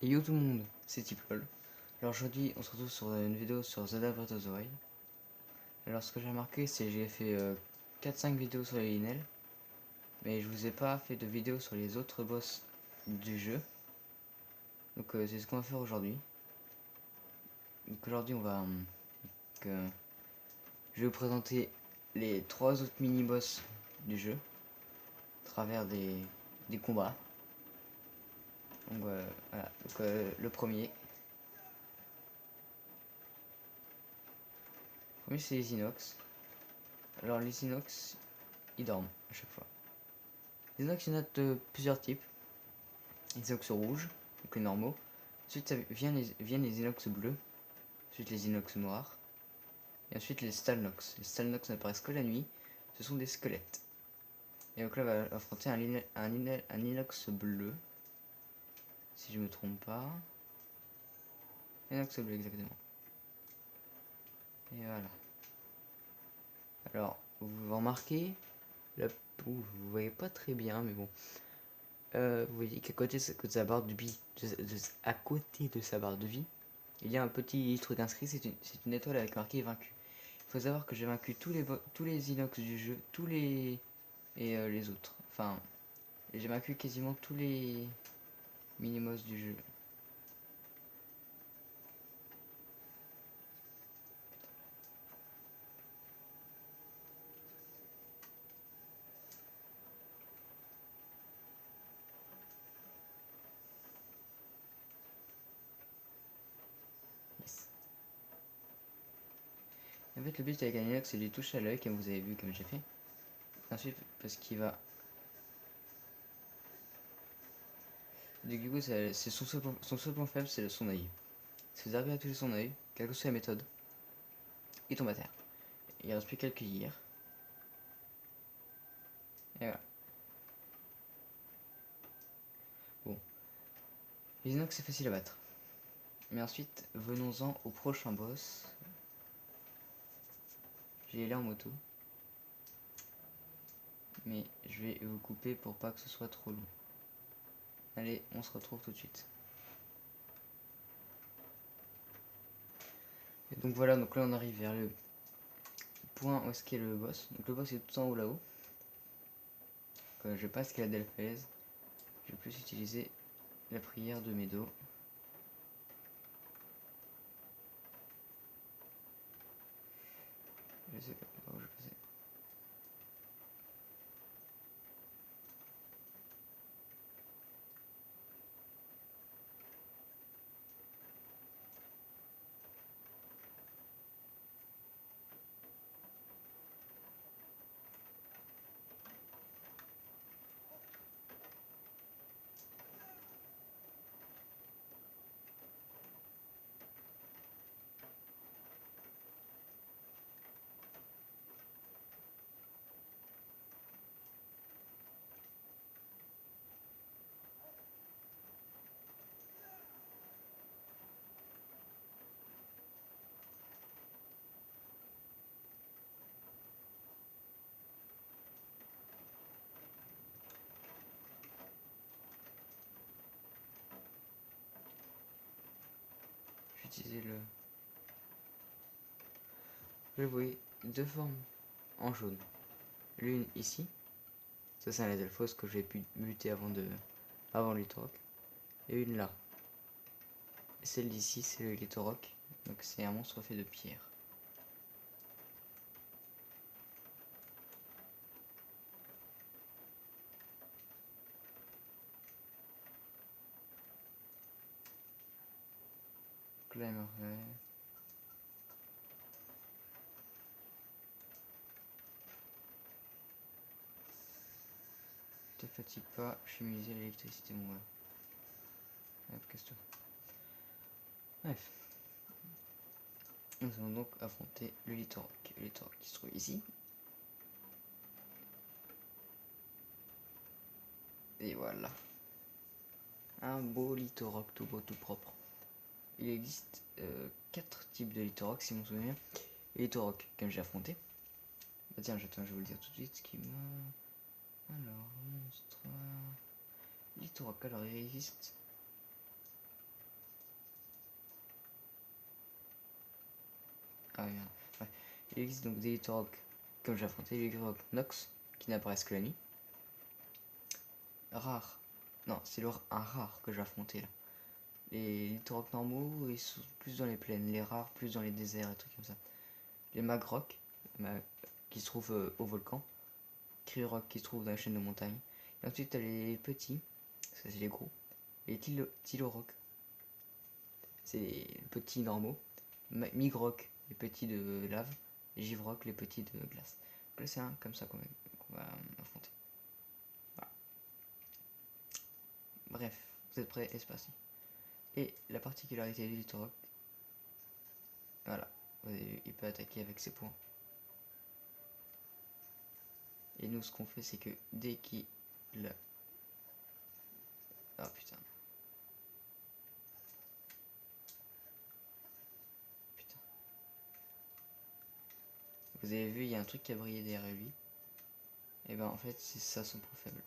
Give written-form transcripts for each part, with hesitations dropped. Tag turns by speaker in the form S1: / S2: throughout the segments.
S1: Et yo tout le monde, c'est Tiplol. Alors aujourd'hui on se retrouve sur une vidéo sur Zelda Breath of the Wild. Alors ce que j'ai remarqué c'est que j'ai fait 4-5 vidéos sur les Linel, mais je vous ai pas fait de vidéo sur les autres boss du jeu. Donc c'est ce qu'on va faire aujourd'hui. Donc aujourd'hui on va je vais vous présenter les 3 autres mini-boss du jeu à travers des combats. Donc voilà, donc, le premier c'est les Inox. Alors les Inox ils dorment à chaque fois. Les inox, il y en a de plusieurs types. Les inox rouges, donc les normaux. Ensuite, viennent les inox bleus. Ensuite, les inox noirs. Et ensuite, les stalnox. Les stalnox n'apparaissent que la nuit. Ce sont des squelettes. Et donc là, on va affronter un inox bleu. Si je me trompe pas. Inox bleu, exactement. Et voilà. Alors, vous remarquez, là, vous voyez pas très bien, mais bon. Vous voyez qu'à côté de sa barre de vie, à côté de sa barre de vie, il y a un petit truc inscrit, c'est une étoile avec marqué vaincu. Il faut savoir que j'ai vaincu tous les inox du jeu, les autres. Enfin, j'ai vaincu quasiment tous les minimos du jeu. Yes. En fait, le but avec un inox, c'est de lui toucher à l'œil, comme vous avez vu, comme j'ai fait. Ensuite, parce qu'il va... Du coup, c'est son seul point faible, c'est son œil. Si vous arrivez à toucher son œil, quelle que soit la méthode, il tombe à terre. Il reste plus qu'à le cueillir. Et voilà. Bon. Les inox, c'est facile à battre. Mais ensuite, venons-en au prochain boss. J'ai là en moto. Mais je vais vous couper pour pas que ce soit trop long. Allez, on se retrouve tout de suite. Et donc voilà, donc là on arrive vers le point où est-ce qu'est le boss. Donc le boss est tout en haut là-haut. Je vais pas escalader la falaise. Je vais plus utiliser la prière de Medo. Je sais pas où je faisais. Je vais utiliser le bruit deux formes en jaune. L'une ici. Ça c'est un Adelphos que j'ai pu muter avant l'Litorok. Et une là. Et celle d'ici c'est le Litorok. Donc c'est un monstre fait de pierre. Donc là il me te fatigue pas, chimiser l'électricité, mon gars. Hop, casse-toi. Bref. Nous allons donc affronter le Litorok. Le Litorok qui se trouve ici. Et voilà. Un beau Litorok tout beau, tout propre. Il existe 4 types de Litorok, si mon souvenir. Et Litorok, comme j'ai affronté. Bah tiens, je vais vous le dire tout de suite ce qui m'a... Alors, monstre... Litorok, alors il existe Ah oui, merde. Ouais. Il existe donc des Litorok, comme j'ai affronté, les Litorok Nox, qui n'apparaissent que la nuit. Rare. Non, c'est un rare que j'ai affronté là. Les Litorok normaux, ils sont plus dans les plaines. Les rares, plus dans les déserts et trucs comme ça. Les Magrok, qui se trouvent au volcan. Kriorok, qui se trouve dans la chaîne de montagne. Et ensuite, t'as les petits, ça c'est les gros. Les Tilorok, c'est les petits normaux. Migrok, les petits de lave. Et Givrok, les petits de glace. Donc là, c'est un comme ça qu'on va affronter. Voilà. Bref, vous êtes prêts? Et c'est parti. Et la particularité du Litorok, voilà, vous avez vu, il peut attaquer avec ses poings. Et nous, ce qu'on fait, c'est que dès qu'il... Ah putain. Putain. Vous avez vu, il y a un truc qui a brillé derrière lui. Et ben en fait, c'est ça son point faible.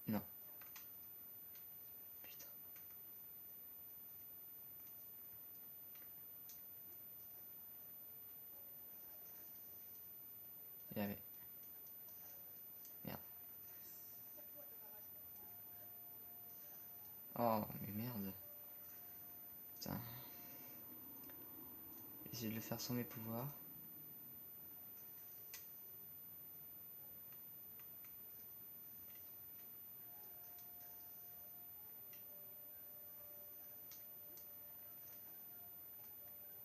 S1: Non. Putain. Il y avait... Merde. Oh, mais merde. Putain. J'essaie de le faire sans mes pouvoirs.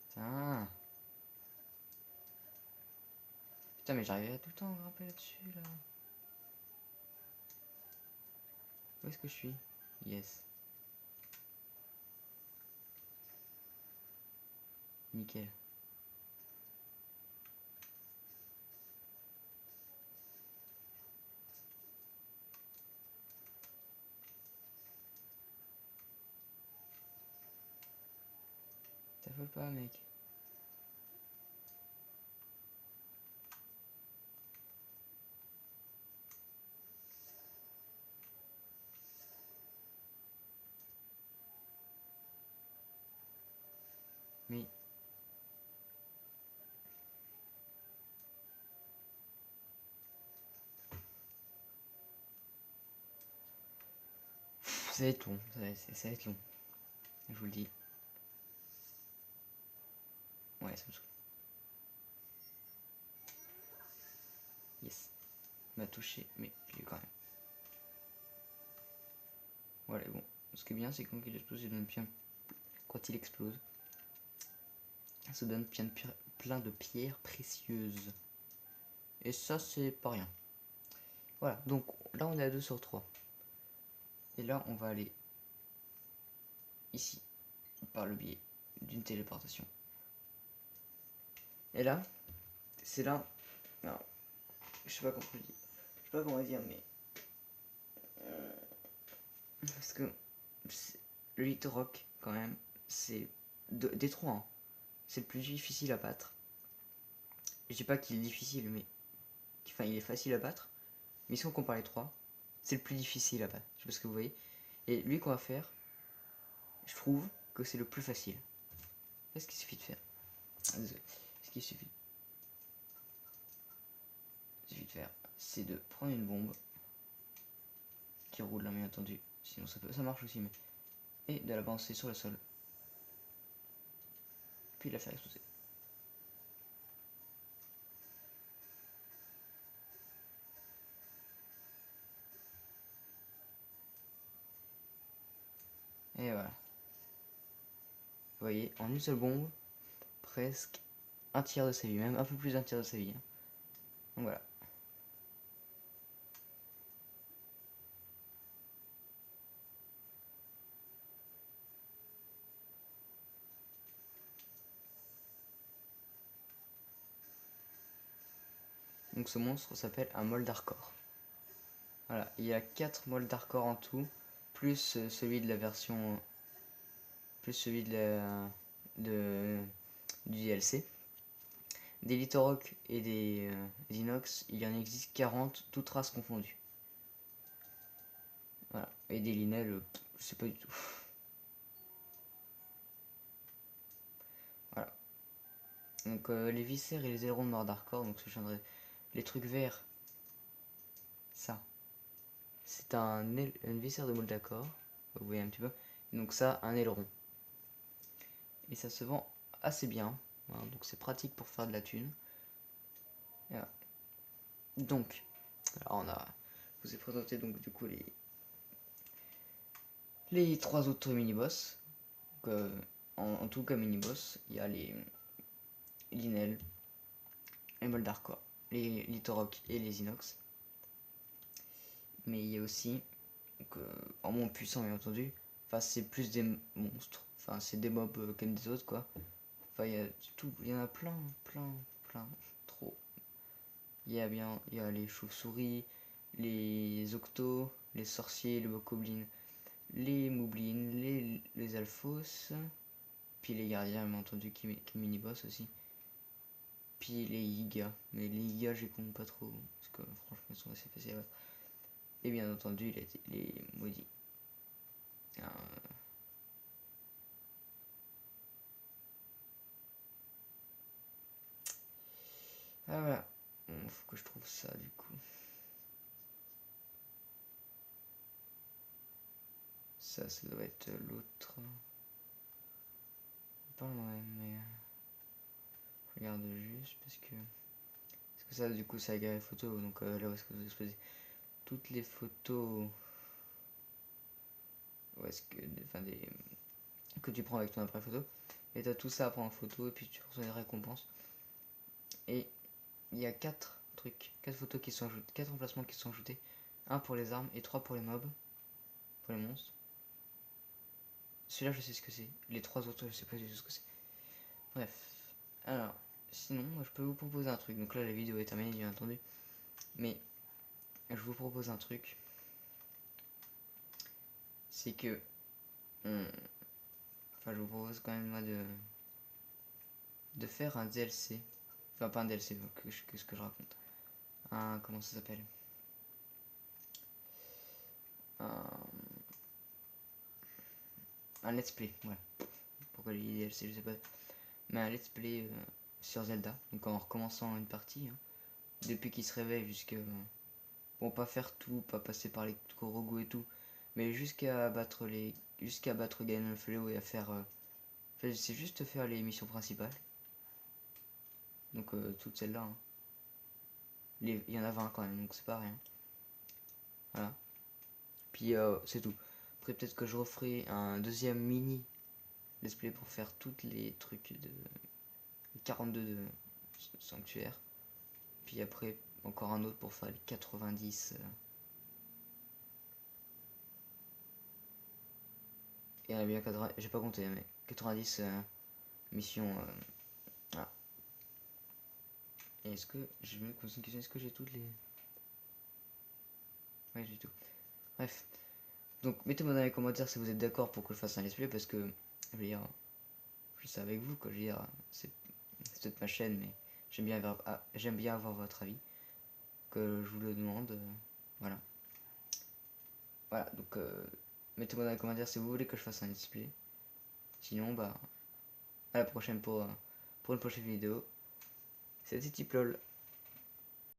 S1: Putain. Putain, mais j'arrivais à tout le temps à grimper là-dessus, là. Où est-ce que je suis? Yes. Nickel. T'affole pas, mec. Mais... Ça va être long, ça va être long. Je vous le dis. Ouais, ça me saoule. Yes. Il m'a touché, mais je l'ai eu quand même. Voilà, bon. Ce qui est bien, c'est que quand il explose, il donne bien... Quand il explose, ça donne plein de pierres précieuses. Et ça, c'est pas rien. Voilà, donc là, on est à 2 sur 3. Et là, on va aller ici, par le biais d'une téléportation. Et là, c'est là... Non, je sais pas comment dire. Je sais pas comment dire, mais... Parce que le Litorok, quand même, c'est... Des trois, hein, c'est le plus difficile à battre. Je dis pas qu'il est difficile, mais... Enfin, il est facile à battre. Mais si on compare les trois, c'est le plus difficile à battre. Je sais pas ce que vous voyez. Et lui qu'on va faire, je trouve que c'est le plus facile. Qu'est-ce qu'il suffit de faire? Désolé. Ce qu'il suffit de faire, c'est de prendre une bombe qui roule là, bien entendu. Sinon ça marche aussi, mais... Et de la balancer sur le sol. Puis de la faire exploser. Et voilà. Vous voyez, en une seule bombe, presque un tiers de sa vie, même un peu plus d'un tiers de sa vie. Hein. Donc voilà. Donc ce monstre s'appelle un Moldarkor. Voilà, il y a 4 Moldarkor en tout, plus celui de la version... plus celui de du DLC. Des Litorock et des inox, il y en existe 40, toutes races confondues. Voilà. Et des Linel, je sais pas du tout. Voilà. Donc les viscères et les ailerons de Mordarkor, donc ce changerait. Les trucs verts, ça. C'est un viscère de Moldakor. Vous voyez un petit peu. Donc ça, un aileron. Et ça se vend assez bien. Voilà, donc c'est pratique pour faire de la thune. Voilà. Donc, alors je vous ai présenté donc du coup les 3 autres mini-boss. En tout cas mini-boss, il y a les Linel, les Moldarkor, les Litorock et les Inox. Mais il y a aussi, donc, en moins puissant bien entendu, enfin c'est plus des monstres, enfin c'est des mobs comme des autres quoi. Enfin il y a tout, il y en a plein, trop. Il y a les chauves-souris, les octos, les sorciers, les bokoblins, les moublins, les alphos, puis les gardiens bien entendu qui mini-boss aussi. Puis les Yiga, mais les Yiga j'y compte pas trop, parce que franchement ils sont assez faciles à battre. Et bien entendu les maudits. Ah voilà, bon, faut que je trouve ça du coup. Ça doit être l'autre. Pas loin, mais je regarde juste parce que ça du coup c'est la galerie photo, donc là où est-ce que vous exposez toutes les photos, où est-ce que enfin que tu prends avec ton appareil photo, et t'as tout ça à prendre en photo et puis tu reçois des récompenses. Et il y a 4 trucs, 4 photos qui sont ajoutées, 4 emplacements qui sont ajoutés, un pour les armes et 3 pour les mobs, pour les monstres. Celui-là je sais ce que c'est, les 3 autres je sais pas du tout ce que c'est. Bref, alors sinon moi, je peux vous proposer un truc, donc là la vidéo est terminée bien entendu, mais je vous propose un truc, c'est que enfin je vous propose quand même moi de faire un DLC, enfin pas un DLC, qu'est-ce que je raconte, comment ça s'appelle, un, un let's play, ouais, pourquoi les DLC je sais pas, mais un let's play sur Zelda, donc en recommençant une partie, hein, depuis qu'il se réveille jusqu'à, bon pas faire tout, pas passer par les Korogu et tout, mais jusqu'à battre Ganondorf et à faire, c'est juste faire les missions principales, donc toutes celles-là, hein. Il y en a 20 quand même, donc c'est pas rien. Voilà. Puis c'est tout. Après peut-être que je referai un deuxième mini let's play pour faire toutes les trucs de 42 de sanctuaire. Puis après encore un autre pour faire les 90. Et il y en a bien 80, j'ai pas compté mais 90 missions. Voilà. Et est-ce que je me pose une question, est-ce que j'ai toutes les. Ouais j'ai tout. Bref. Donc mettez-moi dans les commentaires si vous êtes d'accord pour que je fasse un let's play parce que je veux dire, je suis avec vous quoi, je veux dire, c'est peut-être ma chaîne mais j'aime bien avoir votre avis, que je vous le demande, voilà. Voilà, donc mettez-moi dans les commentaires si vous voulez que je fasse un let's play. Sinon bah à la prochaine pour une prochaine vidéo. C'était Tiplol.